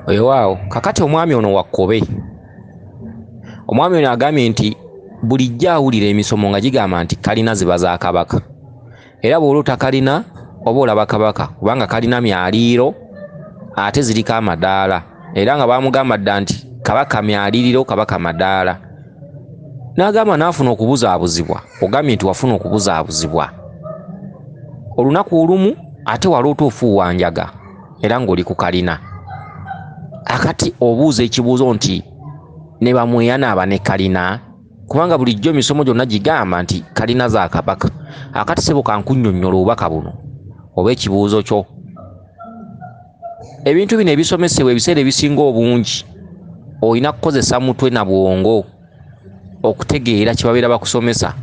Oyo waawo kakati omwami ono Wakkobe, omwami ono agambye nti bulijjo awulira emisomo nga gigamba nti kalina ziba za Kabaka, era bw'olaba takalina oba olaba Kabaka kubanga kalina myaliiro ate ziriko amadaala, era nga bamugamba dda nti Kabaka myaliiriro, Kabaka madaala. N'agamba n'afuna okubuzaabuzibwa, ogambye nti wafuna okubuzaabuzibwa olunaku olumu ate waloota ofuuwanjaga era ng'oli ku kalina. Akati obuuza ekibuuzo nti ne bamweyanaaba ne kalina, kubanga bulijjo emisomo gyonna gigamba nti kalina za Kabaka. Akati sebo kankunnyonnyola obubaka buno oba ekibuuzo kyo. Ebintu bino ebisomesebwa ebiseera ebisinga obungi olina kukozesa mutwe na bwongo okutegeera kye babeera bakusomesa.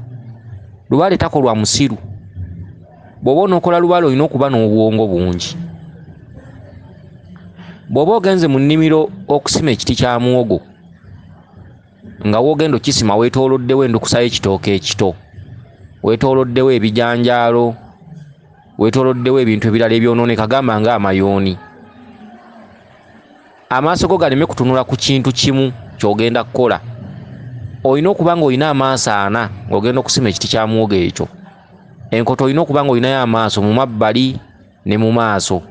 Lubaale takolwa musiru. Bw'oba onookola lubaale olina okuba n'obwongo bungi. Bw'oba ogenze mu nnimiro okusima ekiti kya muwogo nga woogenda okisima weetooloddewo endukusa y'ekitooke ekito, weetooloddewo ebijanjaalo, weetooloddewo ebintu ebirala ebyonooneka gamba ng'amayooni, amaaso go galeme kutunula ku kintu kimu ky'ogenda kukola. Olina okuba ng'olina amaaso ana ng'ogenda okusima ekiti kya muwogo ekyo. Enkoto olina okuba ng'olinayo amaaso mu mabbali ne mu maaso.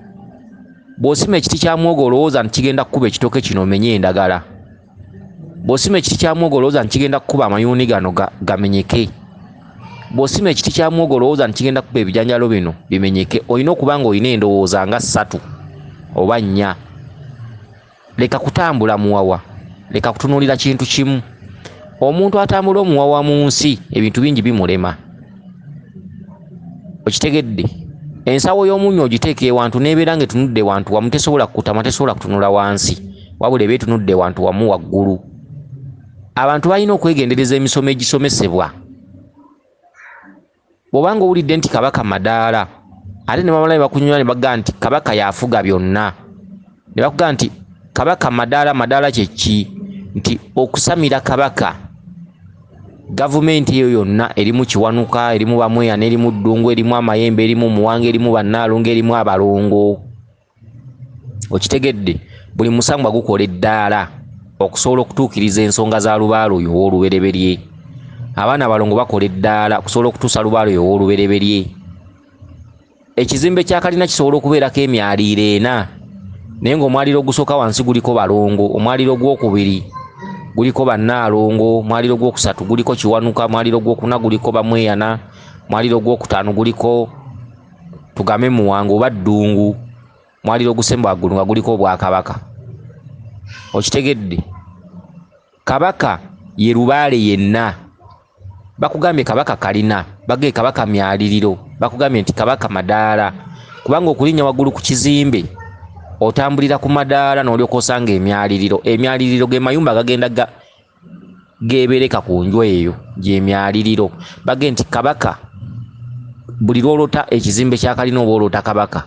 Bw'osima ekiti kya muwogo olowooza nti kigenda kukuba ekitooke kino omenye endagala. Bw'osima ekiti kya muwogo olowooza nti kigenda kukuba amayuuni gano gamenyeke. Bw'osima ekiti kya muwogo olowooza nti kigenda kukuba ebijanjaalo bino bimenyeke. Olina okuba ng'olina endowooza nga 3 oba 4. Leka kutambula muwawa, leka kutunuulira kintu kimu. Omuntu atambula omuwawa mu nsi ebintu bingi bimulema. Okitegedde? Ensawo y'omunnyo ogiteeka ewantu n'ebeera ng'etunudde wantu wamu, tesobola kukutama, tesobola kutunula wansi, wabula eba etunudde wantu wamu waggulu. Abantu balina okwegendereza emisomo egisomesebwa. Bw'obanga owulidde nti Kabaka madaala, ate ne bamala ne bakunyonyola ne bagamba nti Kabaka y'afuga byonna, ne bakugamba nti Kabaka madaala, madaala kye ki? Nti okusamira Kabaka, gavumenti eyo yonna erimu Kiwanuka, erimu Bamweyana, erimu Ddungu, erimu Amayembe, erimu Muwanga, erimu Bannaalongo, erimu Abalongo. Okitegedde? Buli musambwa gukola eddaala okusobola okutuukiriza ensonga za lubaale oyo ow'olubereberye. Abaana abalongo bakola eddaala okusobola okutuusa lubaale oyo ow'olubereberye. Ekizimbe kya kalina kisobola okubeerako emyaliiro 4, naye ng'omwaliiro ogusooka wansi guliko Balongo, omwaliiro ogwokubiri guliko Bannaalongo, omwaliiro ogwokusatu guliko Kiwanuka, omwaliiro ogwokuna guliko Bamweyana, omwaliiro ogwokutaano guliko tugambe Muwanga oba Ddungu, omwaliiro ogusemba waggulu nga guliko Obwakabaka. Okitegedde? Kabaka ye lubaale yenna. Bakugambye Kabaka kalina, bagee Kabaka myaliriro, bakugambye nti Kabaka madaala, kubanga okulinnya waggulu ku kizimbe otambulira ku madaala n'olyoka osanga emyaliriro. Emyaliriro ge mayumba gagenda geebereka ku nju eyo, gy'emyaliriro. Bagee nti Kabaka buli lwolota ekizimbe kya kalina oba olota Kabaka,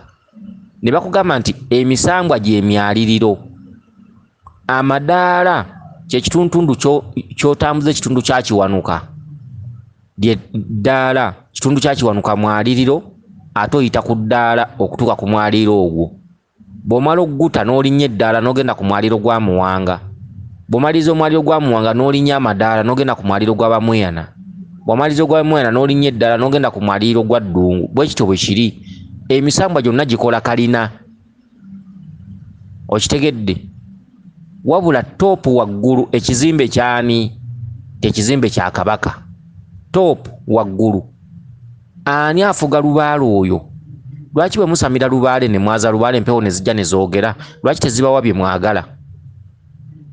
ne bakugamba nti emisambwa gy'emyaliriro. Amadaala kye kitundu ky'otambuza ekitundu kya Kiwanuka, lye ddaala. Kitundu kya Kiwanuka mwaliriro, ate oyita ku ddaala okutuuka ku mwaliriro ogwo. Bw'omala okuguta n'olinnya eddaala n'ogenda ku mwaliro gwa Muwanga. Bw'omaliza omwaliro gwa Muwanga n'olinnya amadaala n'ogenda ku mwaliro gwa Bamweyana. Bw'omaliza ogwa Bamweyana n'olinnya eddaala n'ogenda ku mwaliro gwa Ddungu. Bwe kityo bwe kiri. Emisambwa gyonna gikola kalina. Okitegedde? Wabula toopu waggulu ekizimbe kyani? Ekizimbe kya Kabaka. Toopu waggulu ani afuga lubaale oyo? Lwaki bwe musamira lubaale ne mwaza lubaale empewo ne zijja ne zoogera? Lwaki tezibawa bye mwagala?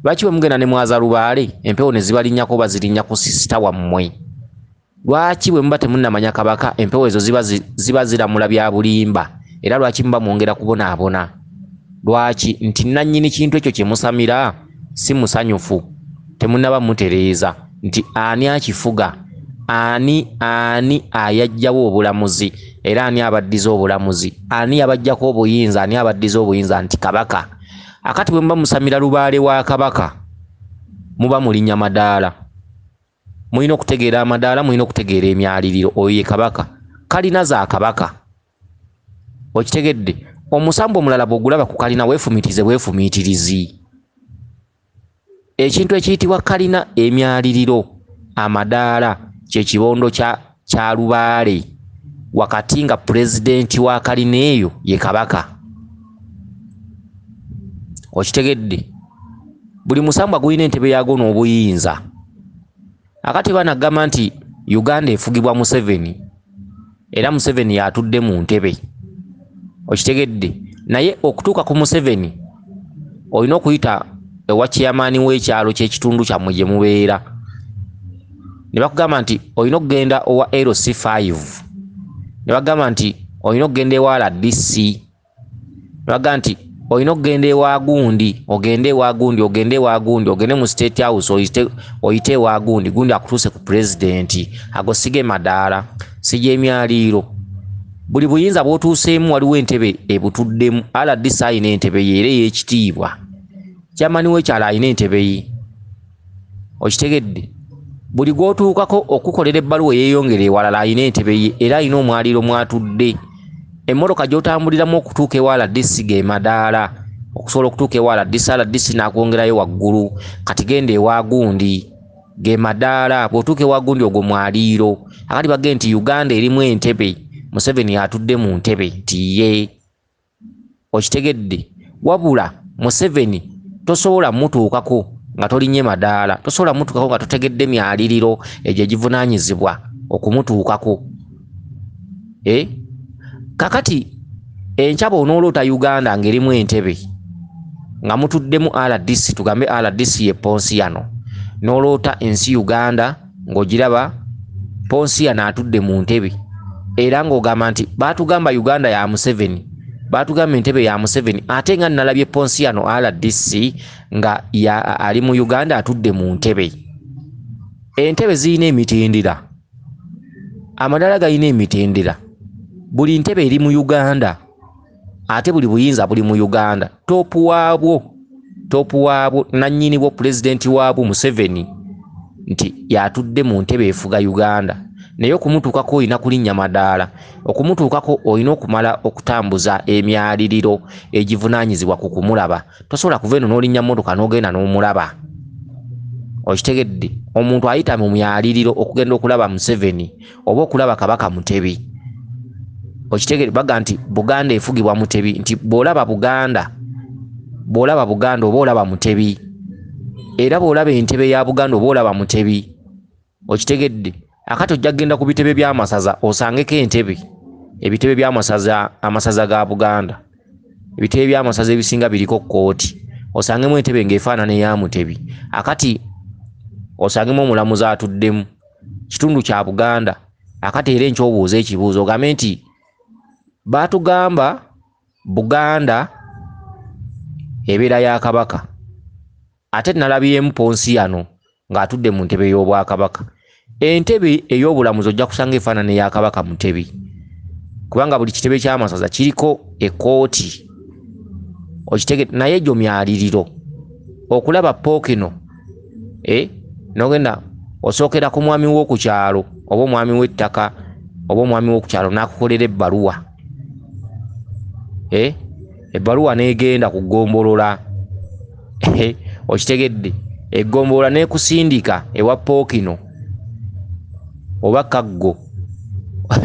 Lwaki bwe mugenda ne mwaza lubaale empewo ne zibalinnyako oba zirinnya ku sisita wammwe? Lwaki bwe muba temunnamanya Kabaka empewo ezo ziba ziramula bya bulimba? Era lwaki muba mwongera kubonaabona? Lwaki? Nti nannyini kintu ekyo kye musamira si musanyufu, temunnaba mutereeza nti ani akifuga, ani ayajjawo obulamuzi, era ani abaddiza obulamuzi, ani abajjako obuyinza, ani abaddiza obuyinza? Nti Kabaka. Akati bwe muba musamira lubaale wa Kabaka muba mulinnya madaala. Mulina okutegeera amadaala, mulina okutegeera emyaliriro. Oyo ye Kabaka. Kalina za Kabaka. Okitegedde? omusambo omulala bw'ogulaba ku kalina weefumiitirizi. Ekintu ekiyitibwa kalina emyaliriro amadaala kye kibondo kya lubaale wakati nga pulezidenti wa kalina eyo ye kabaka. Okitegedde? Buli musambwa gulina entebe yaago n'obuyinza. Akati banagamba nti Uganda efugibwa Museveni era Museveni yatudde mu ntebe. Okitegedde? Naye okutuuka ku Museveni olina okuyita ewa chairman w'ekyalo ky'ekitundu kyammwe gye mubeera. Ne bakugamba nti olina okugenda owa LC5. Ne bagamba nti olina okugenda ewa RDC. Ne bagamba nti olina okugenda ewa gundi, ogende mu State House oyite ewa gundi akutuuse ku president. Ago sige madaala, sige emyaliiro. Buli buyinza bw'otuuseemu waliwo entebe ebutuddemu. RDC ayina entebe ye era ey'ekitiibwa. Chairman w'ekyalo ayina entebe ye. Okitegedde? Buli gw'otuukako okukolera ebbaluwa eyeeyongera ewalala ayina entebe ye era ayina omwaliiro mwatudde. Emmotoka gy'otambuliramu okutuuka ewa RDC ge madaala. Okusobola okutuuka ewa RDC n'akwongerayo waggulu. Kati genda ewa gundi ge madaala. Bw'otuuka ewa gundi ogwo mwaliiro. Akati bagende nti Uganda erimu entebe. Museveni atudde mu ntebe nti ye. Okitegedde? Wabula Museveni tosobola mutuukako nga tolinye madaala. Tosobola mutuukako nga totegedde myaliriro egyo egivunaanyizibwa okumutuukako. Kakati enkya bw'onooloota Uganda ng'erimu entebe nga mutuddemu RDC, tugambe RDC ye Ponsiano, n'oloota ensi Uganda ng'ogiraba Ponsiano atudde mu ntebe era ng'ogamba nti baatugamba Uganda ya Museveni, baatugamba entebe ya Museveni, ate nga nalabye Ponsiano RDC nga ali mu Uganda atudde mu ntebe. Entebe zirina emitendera, amadaala galina emitendera. Buli ntebe eri mu Uganda ate buli buyinza buli mu Uganda. Topu waabwo nannyini bwo pulezidenti waabwo Museveni nti yatudde mu ntebe efuga Uganda. Naye okumutuukako olina kulinnya madaala. Okumutuukako olina okumala okutambuza emyaliriro egivunaanyizibwa ku kumulaba. Tosobola kuva eno n'olinnya mmotoka n'ogenda n'omulaba. Okitegedde? Omuntu ayita mu myaliriro okugenda okulaba Museveni oba okulaba kabaka Mutebi. Okitegedde? Baga nti Buganda efugibwa Mutebi, nti bw'olaba Buganda oba olaba Mutebi, era bw'olaba entebe ya Buganda oba olaba Mutebi. Okitegedde? Akati ojja kugenda ku bitebe by'amasaza osangeko entebe, ebitebe by'amasaza ga Buganda, ebitebe by'amasaza ebisinga biriko kkooti, osangemu entebe ng'efaanana eya Mutebi. Akati osangemu omulamuzi atuddemu kitundu kya Buganda. Akati era enkyobuuza ekibuuzo ogambe nti baatugamba Buganda ebeera ya kabaka, ate nalabyemu Ponsiano ng'atudde mu ntebe y'obwakabaka. Entebe ey'obulamuzi ojja kusanga efaanana eya kabaka Mutebi, kubanga buli kitebe ky'amasaza kiriko ekkooti. Okitegedde? Naye egyo myaliriro okulaba Pookino n'ogenda osookera ku mwami w'oku kyalo oba omwami w'ettaka oba omwami w'oku kyalo n'akukolera ebbaluwa. Ebbaluwa n'egenda ku ggombolola. Okitegedde? Eggombolola n'ekusindika ewa Pookino oba Kaggo.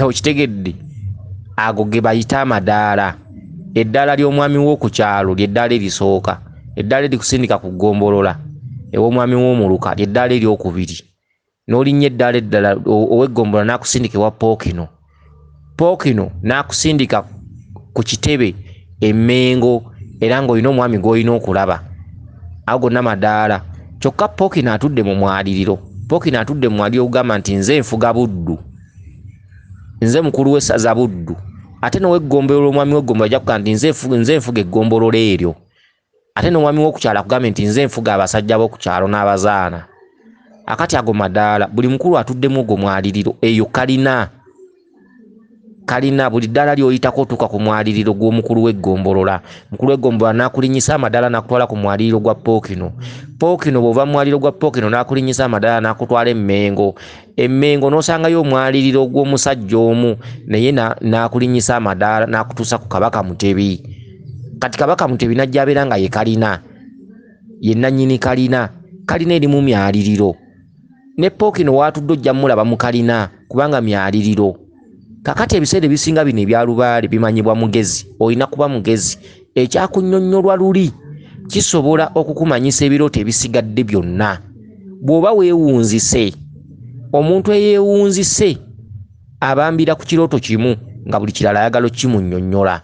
Okitegedde? Ago ge bayita amadaala. Eddaala ly'omwami w'oku kyalo ly'eddaala erisooka. Eddaala erikusindika ku ggombolola ew'omwami w'omuluka ly'eddaala eryokubiri. N'olinnya eddaala eddala ow'eggombolola n'akusindika ewa Pookino. Pookino n'akusindika ku kitebe emmengo era ng'olina omwami gw'olina okulaba. Ago gonna madaala. Kyokka Pookino atudde mu mwaliriro. Pookino atudde mu mwaliriro ogamba nti nze nfuga Buddu, nze mukulu w'essaza Buddu. Ate n'ow'eggombolola omwami w'eggombolola ajja kugaa nti nze nfuga eggombolola eryo. Ate n'omwami w'oku kyalo akugambe nti nze nfuga abasajja b'oku kyalo n'abazaana. Akati ago madaala. Buli mukulu atuddemu ogwo mwaliriro. Eyo kalina kalina buli ddala ly'oyitako otuuka ku mwaliriro gw'omukulu w'eggombolola. Mukulu w'eggombolola n'akulinnyisa amadala n'akutwala ku mwaliriro gwa Pookino. Pookino bw'ova mu mwaliriro gwa Pookino n'akulinnyisa amadala n'akutwala Emmengo. Emmengo n'osangayo omwaliriro gw'omusajja omu naye n'akulinnyisa amadala n'akutuusa ku Kabaka Mutebi. Kati Kabaka Mutebi n'ajja abeera nga ye kalina, ye nannyini kalina. Kalina eri mu myaliriro. Ne Pookino waatudde ojja mulaba mu kalina kubanga myaliriro. Kakati ebiseera ebisinga bino ebya Lubaale bimanyibwa mugezi. Olina kuba mugezi. Ekyakunnyonnyolwa luli kisobola okukumanyisa ebirooto ebisigadde byonna. Bw'oba weewunzise, omuntu eyeewunzise abambira ku kirooto kimu nga buli kirala ayagala kimunnyonnyola.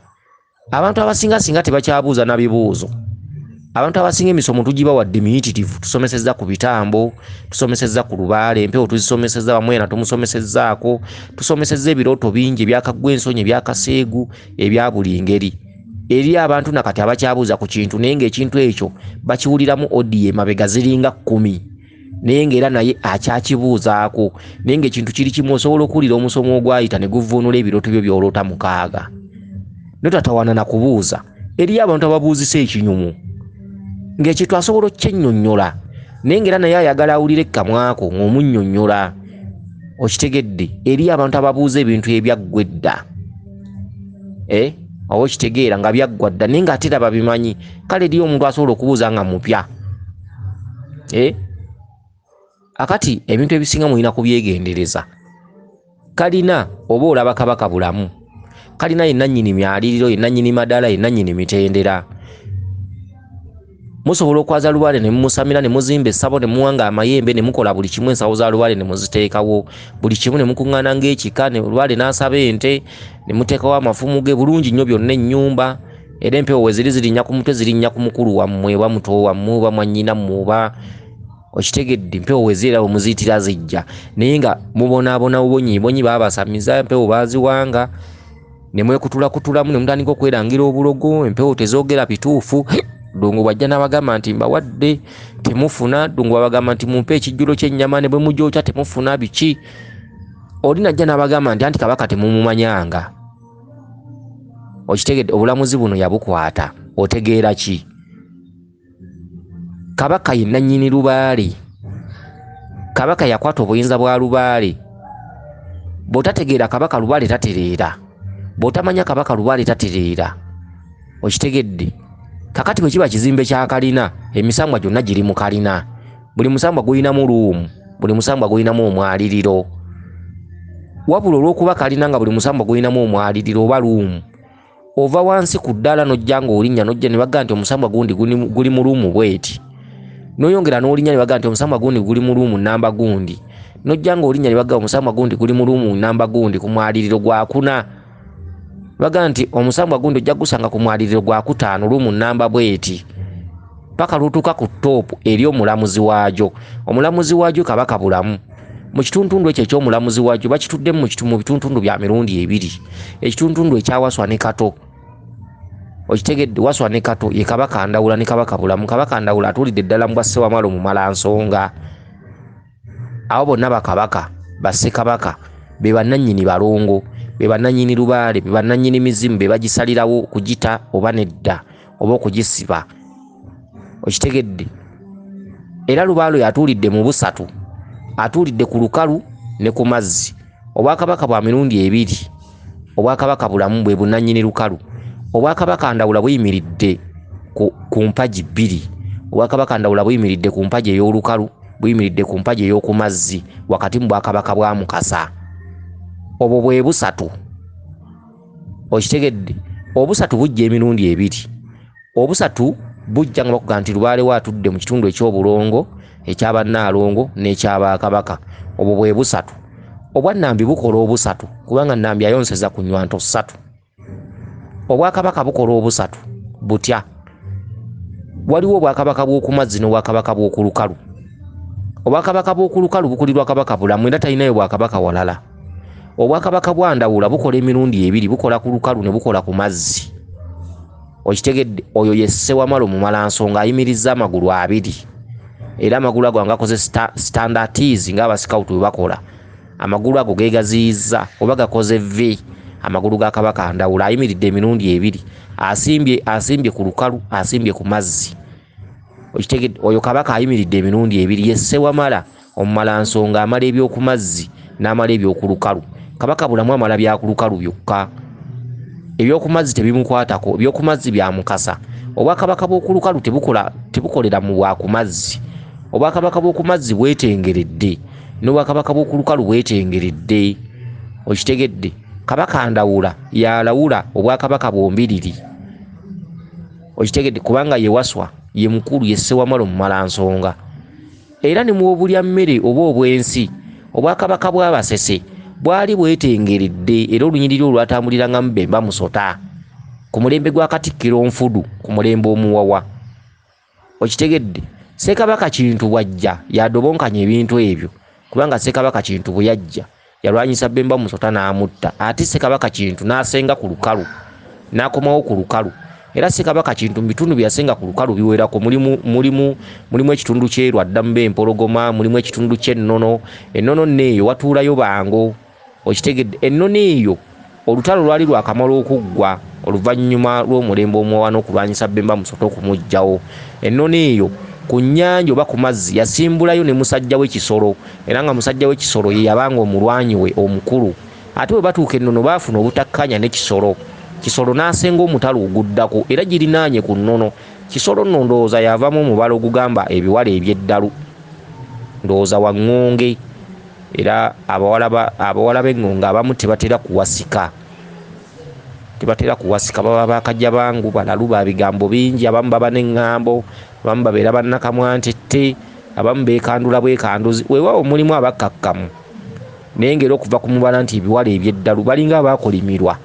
Abantu abasinga singa tebakyabuuza na bibuuzo. Abantu abasinga emisomo tugibawadde miyitirivu. Tusomesezza ku bitambo, tusomesezza ku Lubaale, empewo tuzisomesezza, Bamwera tumusomesezzaako, tusomesezza ebirooto bingi ebyakaggwa ensonyi, ebyakaseegu, ebya buli ngeri. Eri abantu nakati abakyabuuza ku kintu naye ng'ekintu ekyo bakiwuliramu odiyo emabega ziringa 10. Naye ng'era naye akyakibuuzaako. Naye ng'ekintu kiri kimu osobola okuwulira omusomo ogwayita ne guvvuunula ebirooto byo by'oloota 6. Notatawana na kubuuza. Eri abantu ababuuzisa ekinyumu. Ng'ekintu asobola okyennyonnyola. Naye ng'era naye ayagala awulire ekkamwako ng'omunnyonnyola. Okitegedde. Eri abantu ababuuza ebintu ebyaggwa edda. Oba okitegeera nga byaggwa dda naye ng'ate era babimanyi. Kale eri omuntu asobola okubuuza nga mupya. Akati ebintu ebisinga mulina kubyegendereza. Kalina oba olaba Kabaka bulamu. Kalina ye nannyini myaliriro, ye nannyini madala, ye nannyini mitendera. Musobola okwaza Lubaale ne mumusamira ne muzimba essabo ne muwanga amayembe ne mukola buli kimu, ensawo za Lubaale ne muziteekawo. Buli kimu ne mukuŋŋaana ng'ekika, ne Lubaale n'asaba ente ne muteekawo amafumu ge bulungi nnyo byonna ennyumba. Era empewo we zirinnya ku mutwe zirinnya ku mukulu wammwe oba muto wammwe oba mwannyinammwe oba okitegedde. Empewo we zira we muziyitira zijja. Naye nga mubonaabona bubonyi baabasamiza, empewo baaziwanga. Ne mwekutulakutulamu ne mutandika okwerangira obulogo. Empewo tezoogera bituufu. Ddungu bw'ajja n'abagamba nti mbawadde temufuna. Ddungu babagamba nti mumpe ekijjulo ky'ennyama ne bwe mugyokya temufuna biki. Oli najja n'abagamba nti anti Kabaka temumumanyanga. Okitegedde. Obulamuzi buno yabukwata. Otegeera ki? Kabaka ye nannyini Lubaale. Kabaka yakwata obuyinza bwa Lubaale. Bw'otategeera Kabaka Lubaale tatereera. Bw'otamanya Kabaka Lubaale tatereera. Okitegedde. Kakati bwe kiba kizimbe kya kalina, emisambwa gyonna giri mu kalina. Buli musambwa gulinamu luumu, buli musambwa gulinamu omwaliriro. Wabula olw'okuba kalina nga buli musambwa gulinamu omwaliriro oba luumu, ova wansi ku ddala n'ojja ng'olinnya n'ojja ne bagamba nti omusambwa gundi guli mu luumu bweti. N'oyongera n'olinnya ne bagamba nti omusambwa gundi guli mu luumu namba gundi. N'ojja ng'olinnya ne bagamba omusambwa gundi guli mu luumu namba gundi ku mwaliriro gwa 4. Baga nti omusambwa gundi ojja gusanga ku mwaliriro gwa 5 lumu namba bweti. Paka lutuuka ku top eri omulamuzi waagyo. Omulamuzi waagyo Kabaka bulamu. Mu kituntundu ekyo eky'omulamuzi waagyo bakitudde mu bituntundu bya mirundi 2. Ekituntundu ekya Waswa ne Kato. Okitegedde. Waswa ne Kato ye Kabaka Ndawula ne Kabaka bulamu. Kabaka Ndawula atulidde ddala mu bwa Ssewamalo mu Malansonga. Abo bonna bakabaka ba Ssekabaka be bannannyini balongo. Be bannannyini Lubaale, be bannannyini mizimu, be bagisalirawo okugita oba nedda oba okugisiba. Okitegedde. Era Lubaale yatuulidde mu busatu. Atuulidde ku lukalu ne ku mazzi. Obwakabaka bwa mirundi 2. Obwakabaka bulamu bwe bunnannyini lukalu. Obwakabaka Ndawula buyimiridde ku mpagi 2. Obwakabaka Ndawula buyimiridde ku mpagi ey'olukalu, buyimiridde ku mpagi ey'oku mazzi wakati mu bwakabaka bwa Mukasa. Obwo bwe busatu. Okitegedde. Obusatu bujja emirundi 2. Obusatu bujja nga bakugamba nti Lubaale waatudde mu kitundu eky'obulongo eky'abannaalongo n'eky'abakabaka. Obwo bwe busatu. Obwannambi bukola obusatu kubanga Nnambi ayonseza ku nywanto 3. Obwakabaka bukola obusatu butya. Waliwo obwakabaka bw'oku mazzi n'obwakabaka bw'oku lukalu. Obwakabaka bw'oku lukalu bukulirwa Kabaka bulamu era talinayo bwakabaka walala. Obwakabaka bwa Ndawula bukola emirundi 2, bukola ku lukalu ne bukola ku mazzi. Okitegedde. Oyo ye Ssewamalo mu Malansonga ayimirizza amagulu 2. Era amagulu ago ngakoze standardize ng'abasikawutu bwe bakola. Amagulu ago geegaziyizza oba gakoze V. amagulu ga Kabaka Ndawula ayimiridde emirundi ebiri, asimbye ku lukalu, asimbye ku mazzi. Okitegedde, oyo Kabaka ayimiridde emirundi ebiri, ye Ssewamala omumalansonga, amala eby'oku mazzi n'amala eby'oku lukalu. Kabaka bulamu amala bya ku lukalu byokka, eby'oku mazzi tebimukwatako, eby'oku mazzi bya mukasa. Obwakabaka bw'oku lukalu tebukolera mu bwa ku mazzi. Obwakabaka bw'oku mazzi bwetengeredde, n'obwakabaka bw'oku lukalu bwetengeredde. Okitegedde, Kabaka Ndawula yalawula obwakabaka bwombiriri. Okitegedde, kubanga ye Waswa, ye mukulu, ye Ssewamala omumalansonga. Era ne mu obulya mmere oba obwensi, obwakabaka bw'Abasese bwali bwetengeredde, era olunyiriri olwatambulirangamu Bemba Musota ku mulembe gwa Katikkiro Nfudu, ku mulembe omuwawa. Okitegedde, Ssekabaka Kintu bwajja yadobonkanya ebintu ebyo, kubanga Ssekabaka Kintu bwe yajja yalwanyisa Bemba Musota n'amutta, ate Ssekabaka Kintu n'asenga ku lukalu, n'akomawo ku lukalu. Era Ssekabaka Kintu mu bitundu byasenga ku lukalu biwerako, mulimu ekitundu ky'Erwa Ddambe Empologoma, mulimu ekitundu ky'Ennono. Ennono neeyo watuulayo Bango. Okitegedde, Ennono eyo olutalo lwali lwakamala okuggwa oluvannyuma lw'omulembe omuwawa n'okulwanyisa Bemba Musota okumuggyawo. Ennono eyo ku nnyanja oba ku mazzi yasimbulayo ne musajja we Kisolo, era nga musajja we Kisolo ye yabanga omulwanyi we omukulu. Ate bwe batuuka Ennono baafuna obutakkanya ne Kisolo. Kisolo n'asenga omutalo oguddako, era girinaanye ku Nnono. Kisolo nno ndowooza yavamu omubala ogugamba ebiwala eby'eddalu, ndowooza Waŋŋonge. Era abawala b'Engonge abamu tebatera kuwasika, baba bakajja bangu, balalu ba bigambo bingi, abamu baba n'eŋŋambo, abamu babeera bannakamwantette, abamu beekandula bwekanduzi. Weewaawo mulimu abakkakkamu, naye ngera okuva ku mubala nti ebiwala eby'eddalu balinga abaakolimirwa.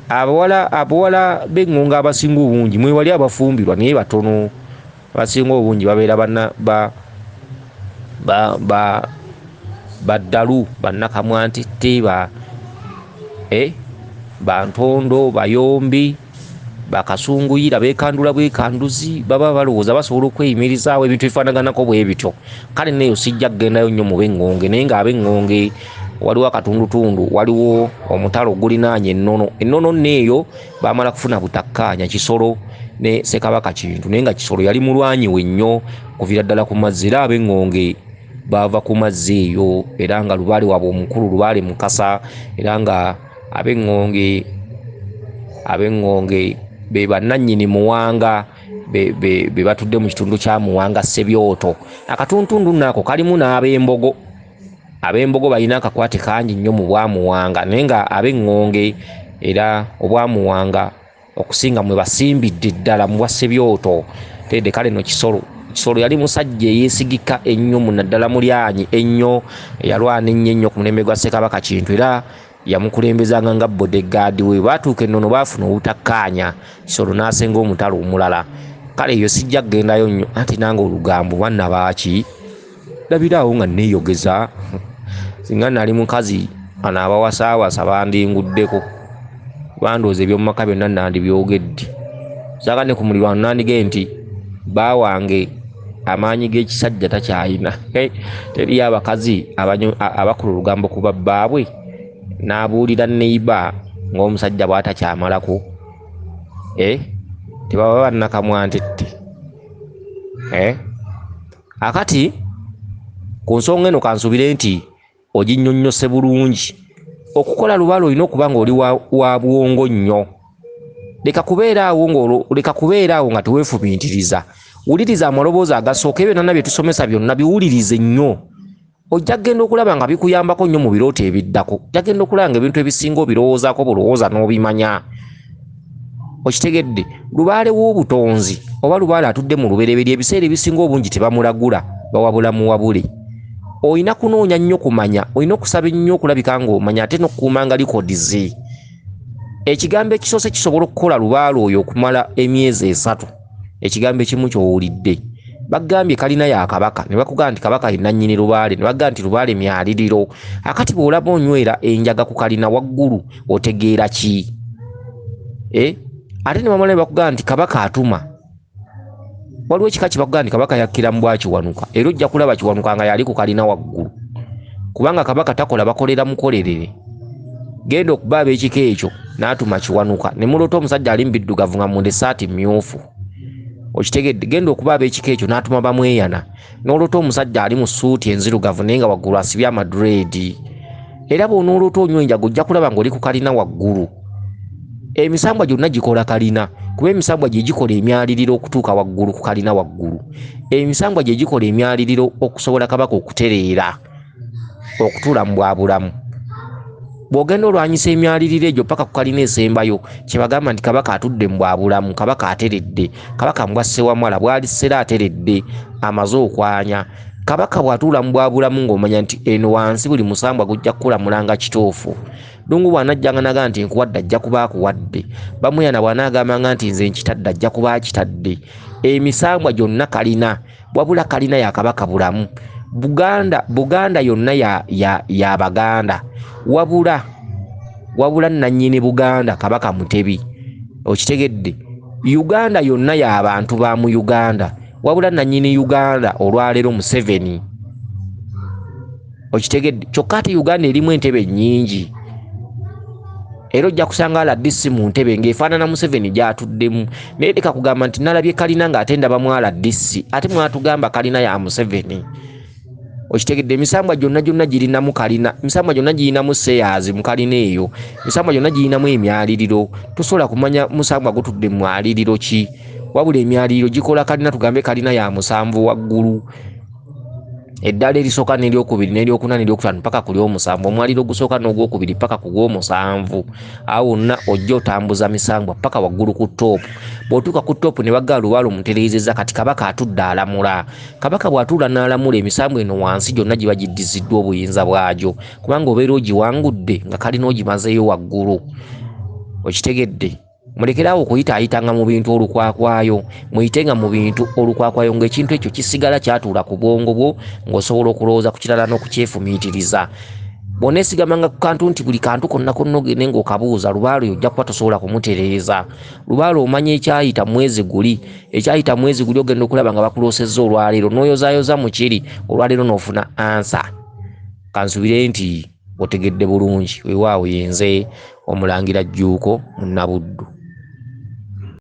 Abawala b'Engonge abasinga obungi mwewali abafumbirwa naye batono. Abasinga obungi babeera baddalu, bannakamwantette, bantondo, bayombi, bakasunguyira, beekandula bwekanduzi. Baba balowooza basobola okweyimirizaawo ebintu ebifaanaganako bwe bityo. Kale neeyo sijja kugendayo nnyo mu b'Engonge, naye ng'ab'Engonge waliwo akatundutundu, waliwo omutalo ogulinaanye Ennono. Ennono neeyo baamala kufuna butakkaanya Kisolo ne Ssekabaka Kintu, naye nga Kisolo yali mulwanyi we nnyo kuviira ddala ku mazzi. Era ab'Engonge baava ku mazzi eyo, era nga lubaale waabwe omukulu Lubaale Mukasa. Era nga ab'Engonge be bannannyini Muwanga, be batudde mu kitundu kya Muwanga Ssebyoto. Akatuntundu nako kalimu n'ab'Embogo. Ab'Embogo balina akakwate kangi nnyo mu Bwamuwanga, naye nga ab'Engonge era Obwamuwanga okusinga mwe basimbidde ddala mu bwa Ssebyoto. Tedde kale no Kisolo yali musajja eyeesigika ennyo, munaddala mulyanyi ennyo, eyalwana ennyo ku mulembe gwa Ssekabaka Kintu, era yamukulembezanga nga bodegaadi we. Baatuuka Ennono baafuna obutakkaanya, Kisolo n'asenga omutalo omulala. Kale eyo sijja kugendayo nnyo, anti nange olugambo banna baaki labiraawo nga neeyogeza. Singa nali mukazi anaabawasaawasa bandinguddeko, bandooza eby'omu maka byonna nandibyogedde. Saaka ne ku mulirwano nandigee nti baawange amaanyi g'ekisajja takyayina. Teriyo abakazi abakola olugambo ku babbaabwe n'abuulira neiba ng'omusajja bw'atakyamalako, tebaba bannakamwantette. Akati ku nsonga eno kansubire nti oginnyonnyose bulungi. Okukola lubaale olina okuba ng'oli wa bwongo nnyo. Leka kubeera awo nga teweefumiitiriza. Wuliriza amaloboozi agasooka, ebyo byonna bye tusomesa byonna biwulirize nnyo. Ojja kgenda okulaba nga bikuyambako nnyo mu birooto ebiddako. Ojja kgenda okulaba nga ebintu ebisinga obirowoozaako bulowooza n'obimanya. Okitegedde, lubaale w'obutonzi oba lubaale atudde mu lubereberye, ebiseera ebisinga obungi tebamulagula, bawabula muwabule. Olina kunoonya nnyo kumanya, olina okusaba ennyo okulabika ng'omanya, ate n'okukuumanga likodizi. Ekigambo ekisoose kisobola okukola lubaale oyo okumala emyezi 3. Ekigambo ekimu ky'owulidde. Bagambye kalina ya Kabaka, ne bakugamba nti Kabaka ye nannyini lubaale, ne bagamba nti lubaale myaliriro. Akati bw'olaba onywera enjaga ku kalina waggulu otegeera ki? Ate ne bamala ne bakugamba nti Kabaka atuma. Waliwo ekika kye bakugamba nti Kabaka yakkira mu Bwakiwanuka, era ojja kulaba Kiwanuka nga yali ku kalina waggulu. Kubanga Kabaka takola, bakolera mukolerere. genda okuba ab'ekika ekyo n'atuma Kiwanuka ne mulota omusajja ali mbiddugavu nga munda essaati mmyufu okitegedde genda okuba ab'ekika ekyo n'atuma Bamweyana n'olota omusajja ali mu ssuuti enzirugavu naye nga waggulu asibye amaduredi era bw'onoolota onywa enjaga ojja kulaba ng'oli ku kalina waggulu. Emisambwa gyonna gikola kalina kuba emisambwa gye gikola emyaliriro okutuuka waggulu ku kalina waggulu. Emisambwa gye gikola emyaliriro okusobola Kabaka okutereera okutuula mu bwabulamu. Bw'ogenda olwanyisa emyaliriro egyo paka ku kalina esembayo kye bagamba nti Kabaka atudde mu bwabulamu, Kabaka ateredde, Kabaka mbwasse wamala bw'alisera ateredde amaze okwanya. Kabaka bw'atuula mu bwabulamu ng'omanya nti eno wansi buli musambwa gujja kukulamulanga kitoofu. Ddungu bw'anajjanga naga nti nkuwadde ajja kuba akuwadde. Bamweyana bw'anaagambanga nti nze nkitadde ajja kuba akitadde. Emisambwa gyonna kalina wabula kalina ya Kabaka bulamu. Buganda yonna ya Baganda wabula nannyini Buganda Kabaka Mutebi okitegedde. Uganda yonna ya bantu ba mu Uganda wabula nannyini Uganda olwaleero Museveni okitegedde. Kyokka ate Uganda erimu entebe nnyingi era ojja kusanga RDC mu ntebe ng'efaanana Museveni gy'atuddemu. Naye leka kugamba nti nalabye kalina ng'ate ndabamu RDC ate mwatugamba kalina ya Museveni okitegedde. Emisambwa gyonna girinamu kalina, emisambwa gyonna girinamu seyazi mu kalina eyo, emisambwa gyonna girinamu emyaliriro. Tosobola kumanya musambwa gutudde mu mwaliriro ki wabula emyaliriro gikola kalina. Tugambe kalina ya 7 waggulu, eddala erisooka n'eryokubiri n'eryokuna n'eryokutaano paka ku ly'omusanvu, omwaliro gusooka n'ogwokubiri paka ku gw'omusanvu. Awo wonna ojja otambuza misambwa paka waggulu ku toopu. Bw'otuuka ku toopu ne bagga lubaalo mutereezezza kati Kabaka atudde alamula. Kabaka bw'atuula n'alamula emisambwa eno wansi gyonna giba giddiziddwa obuyinza bwagyo kubanga obeera ogiwangudde nga kalina ogimazeeyo waggulu okitegedde. Mulekerawo okuyitaayitanga mu bintu olukwakwayo, muyitenga mu bintu olukwakwayo ng'ekintu ekyo kisigala kyatuula ku bwongo bwo ng'osobola okulowooza ku kirala n'okukyefumiitiriza. Bw'oneesigamanga ku kantu nti buli kantu konna konna ogende ng'okabuuza lubaalo ojja kuba tosobola kumutereeza. Lubaalo omanya ekyayita mwezi guli, ekyayita mwezi guli ogenda okulaba nga bakuloosezza olwaleero n'oyozaayoza mu kiri olwaleero n'ofuna ansa. Kansubire nti otegedde bulungi. Weewaawo yenze Omulangira Jjuuko Munnabuddu.